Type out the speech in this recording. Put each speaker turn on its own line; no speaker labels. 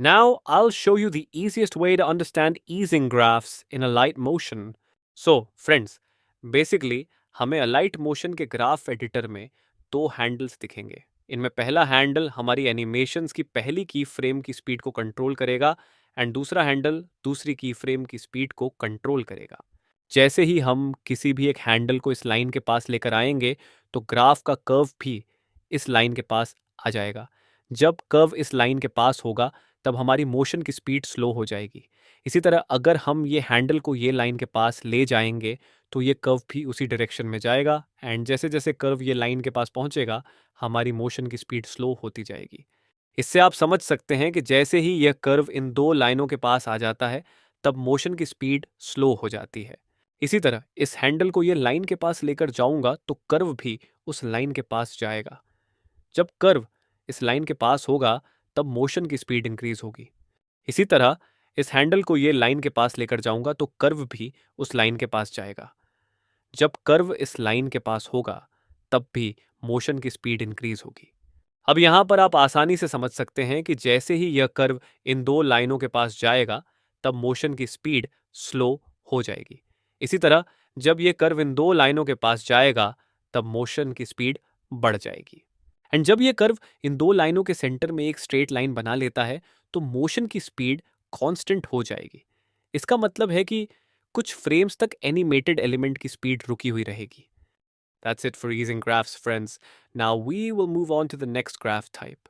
Now, I'll show you the easiest way to understand easing graphs in a light motion. So, friends, basically, हमें Alight motion के graph editor में दो handles दिखेंगे. इनमें पहला handle हमारी एनिमेशंस की पहली की फ्रेम की स्पीड को कंट्रोल करेगा एंड दूसरा हैंडल दूसरी की फ्रेम की स्पीड को कंट्रोल करेगा. जैसे ही हम किसी भी एक हैंडल को इस लाइन के पास लेकर आएंगे तो ग्राफ का कर्व भी इस लाइन के पास आ जाएगा. जब कर्व इस लाइन के पास होगा तब हमारी मोशन की स्पीड स्लो हो जाएगी. इसी तरह अगर हम ये हैंडल को ये लाइन के पास ले जाएंगे तो ये कर्व भी उसी डायरेक्शन में जाएगा एंड जैसे जैसे कर्व ये लाइन के पास पहुंचेगा हमारी मोशन की स्पीड स्लो होती जाएगी. इससे आप समझ सकते हैं कि जैसे ही यह कर्व इन दो लाइनों के पास आ जाता है तब मोशन की स्पीड स्लो हो जाती है. इसी तरह इस हैंडल को ये लाइन के पास लेकर जाऊंगा तो कर्व भी उस लाइन के पास जाएगा. जब कर्व इस लाइन के पास होगा तब मोशन की स्पीड इंक्रीज होगी. इसी तरह इस हैंडल को ये लाइन के पास लेकर जाऊंगा तो कर्व भी उस लाइन के पास जाएगा. जब कर्व इस लाइन के पास होगा तब भी मोशन की स्पीड इंक्रीज होगी. अब यहां पर आप आसानी से समझ सकते हैं कि जैसे ही यह कर्व इन दो लाइनों के पास जाएगा तब मोशन की स्पीड स्लो हो जाएगी. इसी तरह जब यह कर्व इन दो लाइनों के पास जाएगा तब मोशन की स्पीड बढ़ जाएगी. एंड जब यह कर्व इन दो लाइनों के सेंटर में एक स्ट्रेट लाइन बना लेता है तो मोशन की स्पीड कांस्टेंट हो जाएगी. इसका मतलब है कि कुछ फ्रेम्स तक एनिमेटेड एलिमेंट की स्पीड रुकी हुई रहेगी. That's it for easing graphs, friends. Now we will move on to the next graph type.